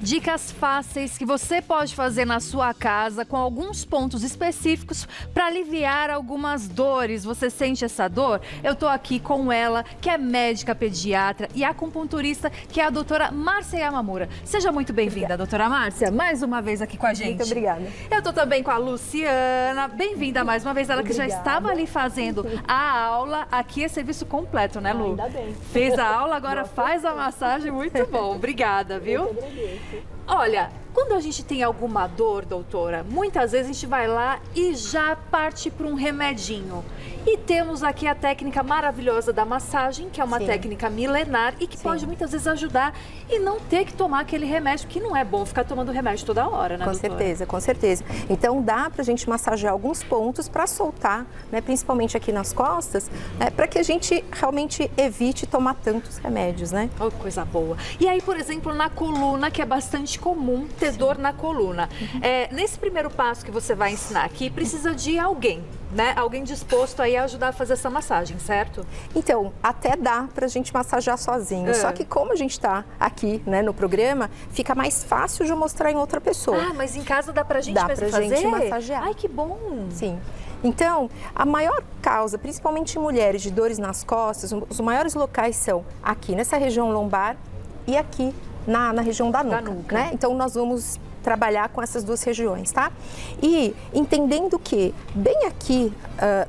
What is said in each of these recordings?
Dicas fáceis que você pode fazer na sua casa com alguns pontos específicos para aliviar algumas dores. Você sente essa dor? Eu tô aqui com ela, que é médica pediatra e acupunturista, que é a doutora Márcia Yamamura. Seja muito bem-vinda, doutora Márcia, mais uma vez aqui com a gente. Muito obrigada. Eu tô também com a Luciana. Bem-vinda mais uma vez, ela que já estava ali fazendo a aula. Aqui é serviço completo, né, Lu? Ainda bem. Fez a aula, agora faz a massagem. Muito bom, obrigada, viu? Eu que agradeço. Olha, quando a gente tem alguma dor, doutora, muitas vezes a gente vai lá e já parte para um remedinho. E temos aqui a técnica maravilhosa da massagem, que é uma Sim. técnica milenar e que Sim. pode muitas vezes ajudar e não ter que tomar aquele remédio, que não é bom ficar tomando remédio toda hora, né, Com doutora? certeza, com certeza. Então dá pra gente massagear alguns pontos para soltar, né, principalmente aqui nas costas, né, para que a gente realmente evite tomar tantos remédios, né? Oh, coisa boa. E aí, por exemplo, na coluna, que é bastante comum ter dor na coluna. Nesse primeiro passo que você vai ensinar aqui, precisa de alguém, né? Alguém disposto aí a ajudar a fazer essa massagem, certo? Então, até dá pra gente massagear sozinho. Só que como a gente tá aqui, né, no programa, fica mais fácil de mostrar em outra pessoa. Ah, mas em casa dá pra gente Dá mesmo pra fazer? gente massagear. Ai, que bom. Sim. Então, a maior causa, principalmente em mulheres, de dores nas costas, os maiores locais são aqui nessa região lombar e aqui na região da nuca, né? Então, nós vamos trabalhar com essas duas regiões, tá? E entendendo que bem aqui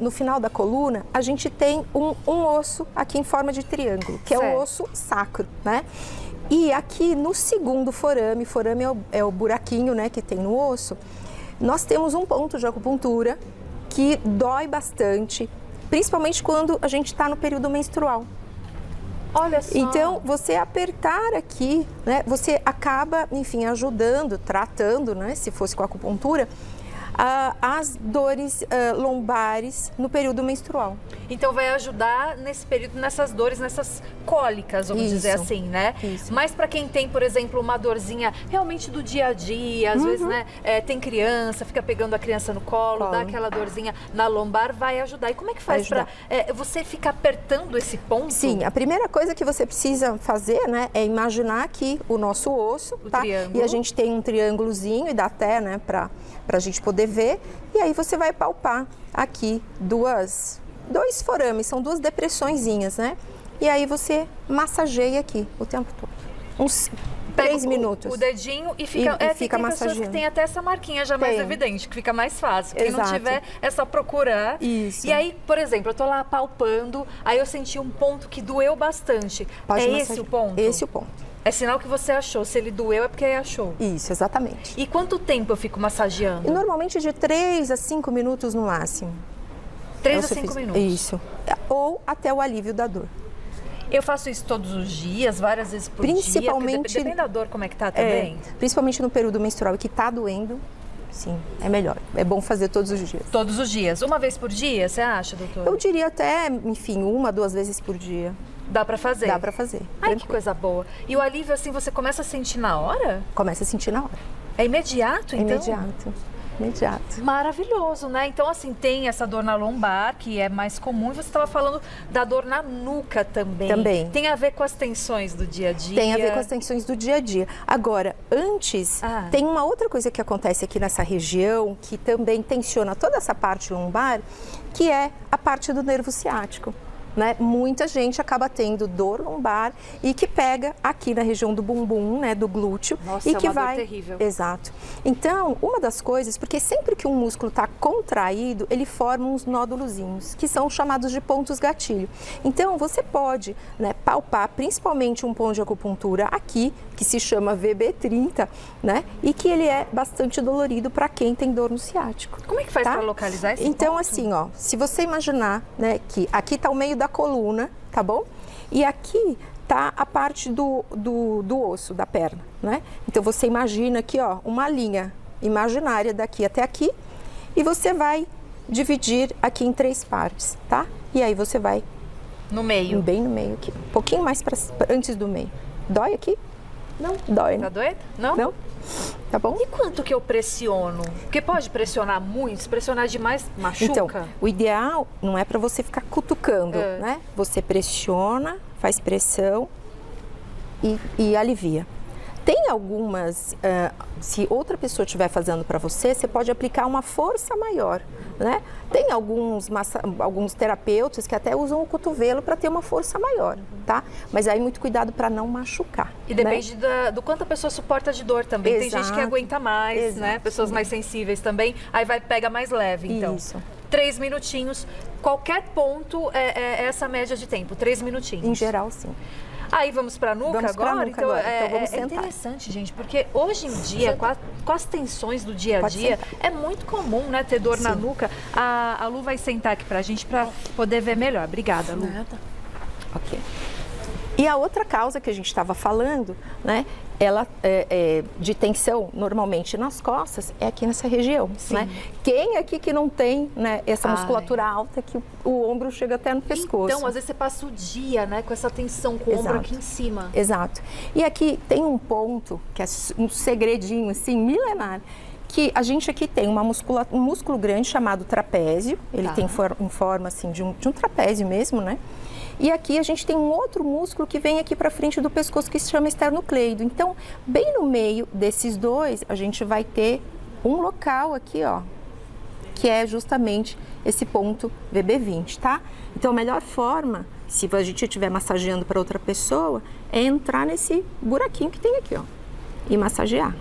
no final da coluna, a gente tem um osso aqui em forma de triângulo, que é o osso sacro, né? E aqui no segundo forame é o buraquinho, né, que tem no osso, nós temos um ponto de acupuntura que dói bastante, principalmente quando a gente está no período menstrual. Olha só. Então, você apertar aqui, né, você acaba, enfim, ajudando, tratando, né, se fosse com a acupuntura, as dores lombares no período menstrual. Então vai ajudar nesse período, nessas dores, nessas cólicas, vamos dizer assim, né? Isso. Mas para quem tem, por exemplo, uma dorzinha realmente do dia a dia, às vezes, né, tem criança, fica pegando a criança no colo, dá aquela dorzinha na lombar, vai ajudar. E como é que faz para você ficar apertando esse ponto? Sim, a primeira coisa que você precisa fazer, né, é imaginar aqui o nosso osso, tá? Triângulo. E a gente tem um triângulozinho e dá até, né, pra gente poder ver. E aí você vai palpar aqui dois forames, são duas depressõezinhas, né? E aí você massageia aqui o tempo todo. Uns 3 minutos. O dedinho e fica, fica tem pessoas massageando. que tem até essa marquinha já mais evidente, que fica mais fácil. Quem não Exato. tiver, é só procurar. Isso. E aí, por exemplo, eu tô lá palpando, aí eu senti um ponto que doeu bastante. Pode Esse massagear. o ponto? Esse o ponto. É sinal que você achou. Se ele doeu, é porque achou. Isso, exatamente. E quanto tempo eu fico massageando? E normalmente de 3 a 5 minutos no máximo. 3 É a o 5 suficiente. minutos. Isso. Ou até o alívio da dor. Eu faço isso todos os dias, várias vezes por Principalmente- dia. Depende da dor, como é que tá também. Principalmente no período menstrual, que tá doendo, sim, é melhor. É bom fazer todos os dias. Todos os dias. Uma vez por dia, você acha, doutora? Eu diria até, enfim, 1, 2 vezes por dia. Dá pra fazer? Dá pra fazer. Ai, que coisa boa. E o alívio, assim, você começa a sentir na hora? Começa a sentir na hora. É imediato, então? Imediato. Maravilhoso, né? Então, assim, tem essa dor na lombar, que é mais comum, e você estava falando da dor na nuca também. Também. Tem a ver com as tensões do dia a dia? Tem a ver com as tensões do dia a dia. Agora, antes, tem uma outra coisa que acontece aqui nessa região, que também tensiona toda essa parte lombar, que é a parte do nervo ciático. Né? Muita gente acaba tendo dor lombar e que pega aqui na região do bumbum, né, do glúteo. Nossa, e é que uma dor vai terrível. Exato. Então, uma das coisas, porque sempre que um músculo está contraído, ele forma uns nódulozinhos, que são chamados de pontos gatilho. Então, você pode, né, palpar principalmente um ponto de acupuntura aqui, que se chama VB30, né? E que ele é bastante dolorido para quem tem dor no ciático. Como é que faz tá? para localizar esse Então, ponto? assim, ó, se você imaginar, né, que aqui está o meio da coluna, tá bom? E aqui tá a parte do osso, da perna, né? Então, você imagina aqui, ó, uma linha imaginária daqui até aqui e você vai dividir aqui em 3 partes, tá? E aí você vai No meio. bem no meio aqui, um pouquinho mais antes do meio. Dói aqui? Não. Dói, Tá né? doendo? Não? Não? Tá bom? E quanto que eu pressiono? Porque pode pressionar muito, se pressionar demais, machuca? Então, o ideal não é para você ficar cutucando, né? Você pressiona, faz pressão e alivia. Tem algumas, se outra pessoa estiver fazendo para você, você pode aplicar uma força maior, né? Tem alguns terapeutas que até usam o cotovelo para ter uma força maior, tá? Mas aí muito cuidado para não machucar. E depende, né, do quanto a pessoa suporta de dor também. Exato. Tem gente que aguenta mais, Exato. né? Pessoas mais sensíveis também, aí pega mais leve, então. Isso. 3 minutinhos, qualquer ponto é essa média de tempo, 3 minutinhos. Em geral, sim. Aí vamos para a nuca Vamos agora? pra nuca agora. Então vamos É sentar. interessante, gente, porque hoje em dia, com as tensões do dia a Pode dia, sentar. é muito comum, né, ter dor na Sim. nuca. A Lu vai sentar aqui pra gente para poder ver melhor. Obrigada, Lu. Ok. E a outra causa que a gente estava falando, né, ela de tensão normalmente nas costas é aqui nessa região, né? Quem aqui que não tem, né, essa musculatura alta que o ombro chega até no pescoço? Então, às vezes você passa o dia, né, com essa tensão, com o ombro aqui em cima. Exato. E aqui tem um ponto que é um segredinho assim milenar. Que a gente aqui tem um músculo grande chamado trapézio, ele tem em forma assim de um trapézio mesmo, né? E aqui a gente tem um outro músculo que vem aqui para frente do pescoço que se chama esternocleido. Então, bem no meio desses dois, a gente vai ter um local aqui, ó, que é justamente esse ponto VB20, tá? Então, a melhor forma, se a gente estiver massageando para outra pessoa, é entrar nesse buraquinho que tem aqui, ó, e massagear.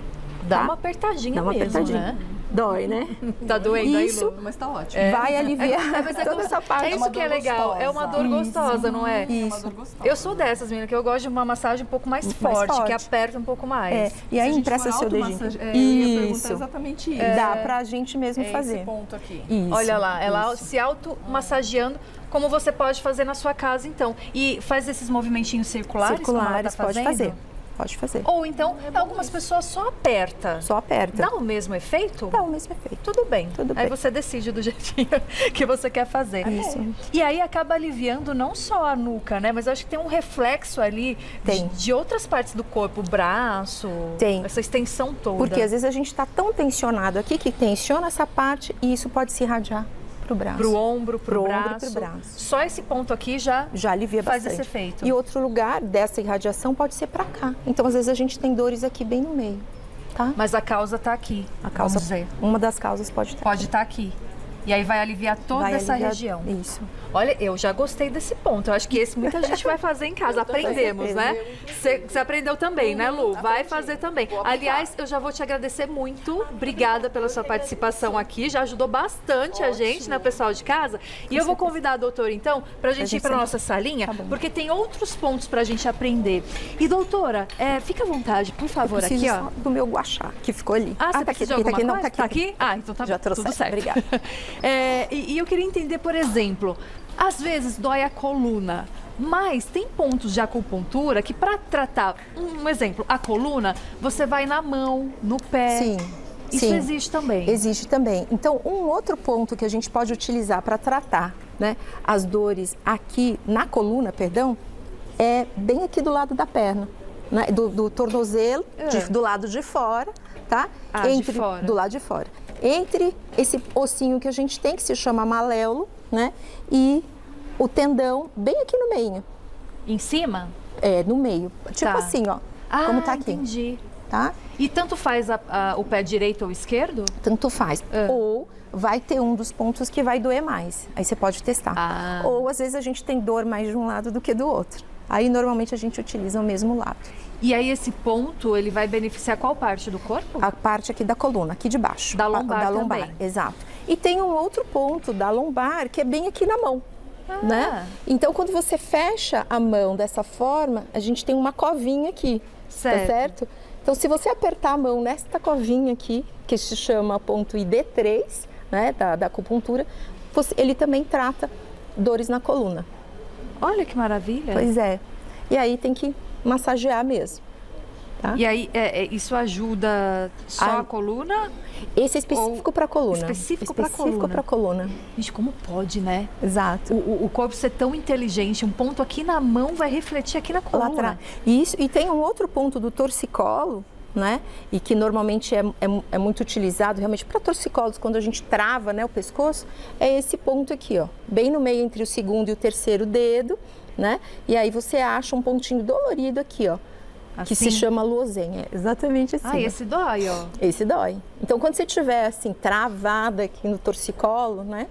Dá tá? uma apertadinha Dá uma mesmo, apertadinha. né? Dói, né? Tá doendo aí, Isso Lu? Mas tá ótimo. vai aliviar Mas toda essa parte. É isso que é legal, é uma dor gostosa, não é? É uma Isso. dor gostosa. Eu sou dessas, menina, que eu gosto de uma massagem um pouco mais forte, que aperta um pouco mais. E aí Se a gente empresta for seu dedinho. automassage- eu ia perguntar Isso. exatamente isso. Dá pra gente mesmo É fazer. esse ponto aqui. Isso. Olha lá, ela se auto-massageando, como você pode fazer na sua casa, então. E faz esses movimentinhos circulares, como ela tá pode fazendo? fazer. Pode fazer. Ou então, algumas pessoas só aperta. Só aperta. Dá o mesmo efeito? Dá o mesmo efeito. Tudo bem. Tudo Aí bem. você decide do jeitinho que você quer fazer. Isso. E aí acaba aliviando não só a nuca, né? Mas eu acho que tem um reflexo ali Tem. de outras partes do corpo, o braço, Tem. essa extensão toda. Porque às vezes a gente está tão tensionado aqui que tensiona essa parte e isso pode se irradiar pro braço. Pro ombro, pro Pro ombro e braço. pro braço. Só esse ponto aqui já Já alivia faz bastante. esse efeito. E outro lugar dessa irradiação pode ser para cá. Então às vezes a gente tem dores aqui bem no meio, tá? Mas a causa tá aqui. A causa, vamos dizer. uma das causas pode estar. Pode estar aqui. E aí vai aliviar toda Vai essa aliviar- região. Isso. Olha, eu já gostei desse ponto. Eu acho que esse muita gente vai fazer em casa. Aprendemos, né? Você aprendeu também, né, Lu? Vai fazer também. Aliás, eu já vou te agradecer muito. Obrigada pela sua participação aqui. Já ajudou bastante a gente, né, o pessoal de casa. E eu vou convidar a doutora, então, pra gente ir pra nossa salinha, porque tem outros pontos pra gente aprender. E, doutora, fica à vontade, por favor, Preciso aqui, ó. só do meu guachá, que ficou ali. Ah, você tá precisa aqui, de alguma tá aqui, não, coisa? tá aqui. Ah, então tá Já tudo trouxe. certo. Obrigada. E eu queria entender, por exemplo, às vezes dói a coluna, mas tem pontos de acupuntura que para tratar, um exemplo, a coluna, você vai na mão, no pé. Sim. Isso sim. existe também. Existe também. Então, um outro ponto que a gente pode utilizar para tratar, né, as dores aqui na coluna, perdão, é bem aqui do lado da perna, né, do tornozelo, do lado de fora, tá? Ah, de fora. Do lado de fora. Entre esse ossinho que a gente tem, que se chama maléolo, né, e o tendão bem aqui no meio. Em cima? No meio. Tipo Tá. assim, ó. Como tá aqui. Entendi. Tá? E tanto faz o pé direito ou esquerdo? Tanto faz. Ah. Ou vai ter um dos pontos que vai doer mais. Aí você pode testar. Ah. Ou às vezes a gente tem dor mais de um lado do que do outro. Aí normalmente a gente utiliza o mesmo lado. E aí esse ponto, ele vai beneficiar qual parte do corpo? A parte aqui da coluna, aqui de baixo. Da lombar Da lombar, também. exato. E tem um outro ponto da lombar que é bem aqui na mão. Né? Então, quando você fecha a mão dessa forma, a gente tem uma covinha aqui, Certo. tá certo? Então, se você apertar a mão nesta covinha aqui, que se chama ponto ID3, né, da acupuntura, ele também trata dores na coluna. Olha que maravilha. Pois é. E aí tem que massagear mesmo. Tá? E aí, isso ajuda só a coluna? Esse é específico para coluna. Específico pra Específico para coluna. Gente, como pode, né? Exato. O corpo ser tão inteligente, um ponto aqui na mão vai refletir aqui na Lá coluna. atrás. Isso, e tem um outro ponto do torcicolo, né? E que normalmente é muito utilizado realmente para torcicolos, quando a gente trava, né, o pescoço, é esse ponto aqui, ó, bem no meio entre o segundo e o terceiro dedo, né? E aí você acha um pontinho dolorido aqui, ó, que Assim? se chama Luozen, é exatamente assim. Ah, esse dói, ó. Esse dói. Então, quando você estiver assim, travada aqui no torcicolo, né,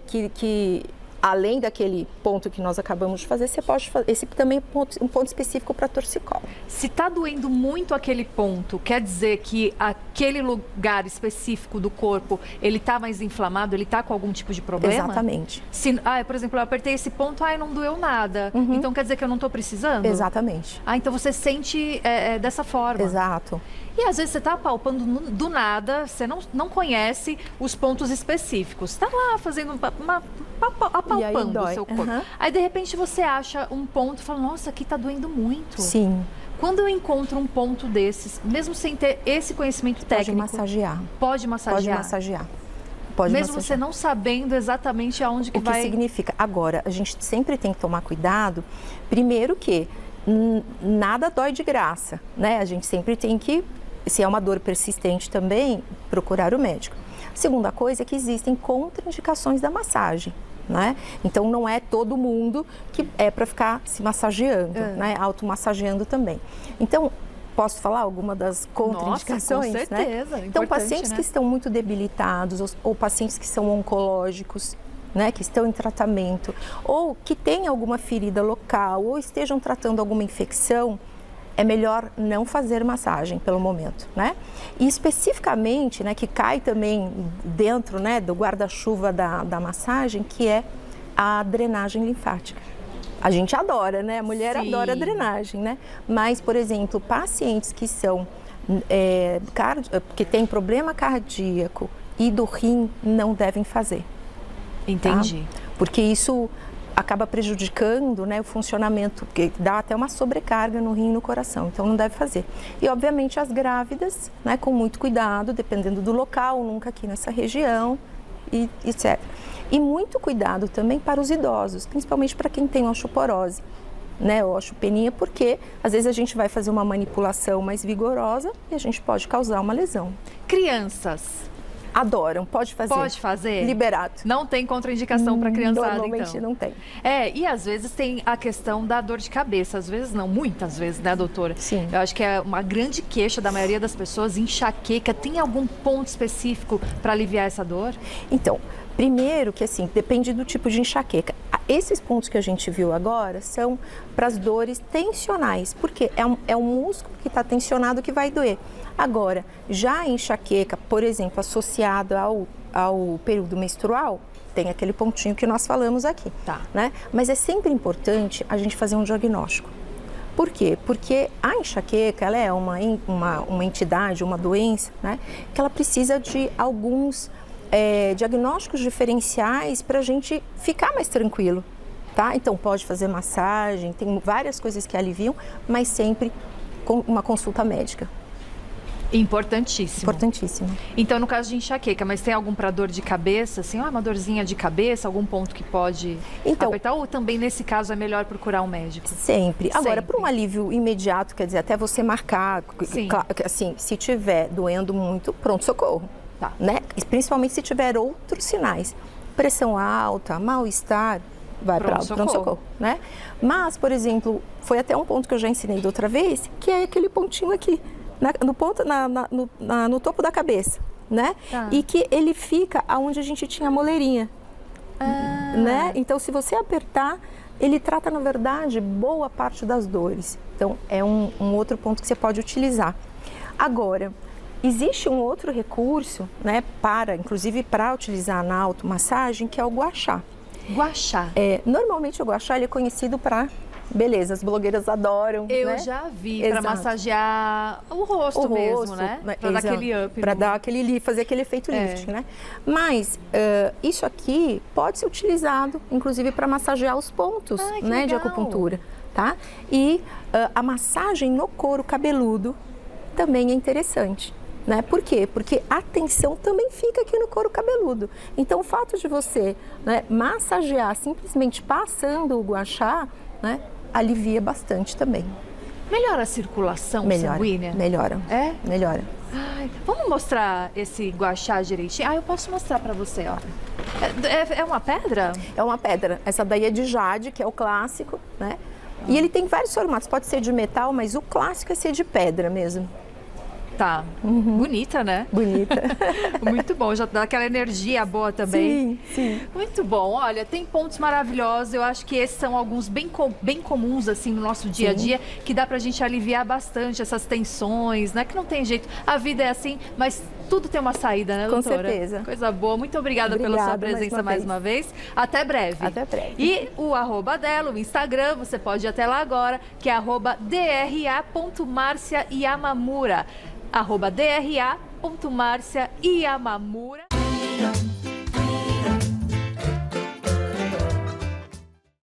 que além daquele ponto que nós acabamos de fazer, você pode fazer, esse também é um ponto específico para torcicolo. Se tá doendo muito aquele ponto, quer dizer que aquele lugar específico do corpo, ele tá mais inflamado, ele tá com algum tipo de problema? Exatamente. Se, por exemplo, eu apertei esse ponto, não doeu nada. Então quer dizer que eu não tô precisando? Exatamente. Então você sente dessa forma. Exato. E às vezes você tá palpando do nada, você não conhece os pontos específicos. Tá lá fazendo apalpando o seu corpo. Aí de repente você acha um ponto e fala, nossa, aqui tá doendo muito. Sim. Quando eu encontro um ponto desses, mesmo sem ter esse conhecimento técnico... Pode massagear. Pode massagear? Pode massagear. Pode mesmo massagear. você não sabendo exatamente aonde que vai... O que significa? Agora, a gente sempre tem que tomar cuidado. Primeiro que nada dói de graça, né? A gente sempre tem que, se é uma dor persistente também, procurar o médico. Segunda coisa é que existem contraindicações da massagem. Né? Então não é todo mundo que é para ficar se massageando, né? Automassageando também. Então, posso falar alguma das contraindicações? Nossa, com certeza. Né? Então, pacientes que estão muito debilitados ou pacientes que são oncológicos, né, que estão em tratamento, ou que têm alguma ferida local, ou estejam tratando alguma infecção, é melhor não fazer massagem pelo momento, né? E especificamente, né, que cai também dentro, né, do guarda-chuva da massagem, que é a drenagem linfática. A gente adora, né? A mulher adora a drenagem, né? Mas, por exemplo, pacientes que são que têm problema cardíaco e do rim não devem fazer. Entendi. Tá? Porque isso acaba prejudicando, né, o funcionamento, porque dá até uma sobrecarga no rim e no coração, então não deve fazer. E, obviamente, as grávidas, né, com muito cuidado, dependendo do local, nunca aqui nessa região, e etc. E muito cuidado também para os idosos, principalmente para quem tem osteoporose, né, osteopenia, porque às vezes a gente vai fazer uma manipulação mais vigorosa e a gente pode causar uma lesão. Crianças adoram, pode fazer. Pode fazer? Liberado. Não tem contraindicação para criançada, normalmente então? Não tem. E às vezes tem a questão da dor de cabeça, às vezes não, muitas vezes, né, doutora? Sim. Eu acho que é uma grande queixa da maioria das pessoas, enxaqueca. Tem algum ponto específico para aliviar essa dor? Então, primeiro que assim, depende do tipo de enxaqueca. Esses pontos que a gente viu agora são para as dores tensionais, porque é um músculo que está tensionado que vai doer. Agora, já a enxaqueca, por exemplo, associada ao período menstrual, tem aquele pontinho que nós falamos aqui, né? Mas é sempre importante a gente fazer um diagnóstico. Por quê? Porque a enxaqueca, ela é uma entidade, uma doença, né? Que ela precisa de alguns diagnósticos diferenciais para a gente ficar mais tranquilo, tá? Então, pode fazer massagem, tem várias coisas que aliviam, mas sempre com uma consulta médica. Importantíssimo. Importantíssimo. Então, no caso de enxaqueca, mas tem algum para dor de cabeça, assim, uma dorzinha de cabeça, algum ponto que pode apertar? Ou também, nesse caso, é melhor procurar um médico? Sempre. Agora, para um alívio imediato, quer dizer, até você marcar, assim, se tiver doendo muito, pronto-socorro. Tá. Né? Principalmente se tiver outros sinais. Pressão alta, mal-estar, vai para o pronto-socorro. Né? Mas, por exemplo, foi até um ponto que eu já ensinei da outra vez, que é aquele pontinho aqui. No topo da cabeça, né? E que ele fica onde a gente tinha a moleirinha, né? Então, se você apertar, ele trata, na verdade, boa parte das dores. Então, é um outro ponto que você pode utilizar. Agora, existe um outro recurso, né? Inclusive para utilizar na automassagem, que é o gua sha. Gua sha. Normalmente o gua sha ele é conhecido para... Beleza, as blogueiras adoram. Eu já vi, para massagear o rosto mesmo, né? Para dar aquele up. Para dar fazer aquele efeito lifting, né? Mas isso aqui pode ser utilizado, inclusive, para massagear os pontos, né, de acupuntura, tá? E a massagem no couro cabeludo também é interessante. Né? Por quê? Porque a tensão também fica aqui no couro cabeludo. Então, o fato de você, né, massagear simplesmente passando o gua sha, né, alivia bastante também. Melhora a circulação sanguínea? Melhora. Melhora. Vamos mostrar esse gua sha direitinho? Eu posso mostrar para você, ó. É uma pedra? É uma pedra. Essa daí é de jade, que é o clássico, né? E ele tem vários formatos, pode ser de metal, mas o clássico é ser de pedra mesmo. Tá. Bonita, né? Bonita. Muito bom, já dá aquela energia boa também. Sim, sim. Muito bom. Olha, tem pontos maravilhosos. Eu acho que esses são alguns bem comuns, assim, no nosso dia a dia, que dá pra gente aliviar bastante essas tensões, né? Que não tem jeito. A vida é assim, mas tudo tem uma saída, né, doutora? Com certeza. Coisa boa. Muito obrigada pela sua presença mais uma vez. Até breve. Até breve. E o @, dela, o Instagram, você pode ir até lá agora, que é @dra.marciayamamura. @dra.marciayamamura.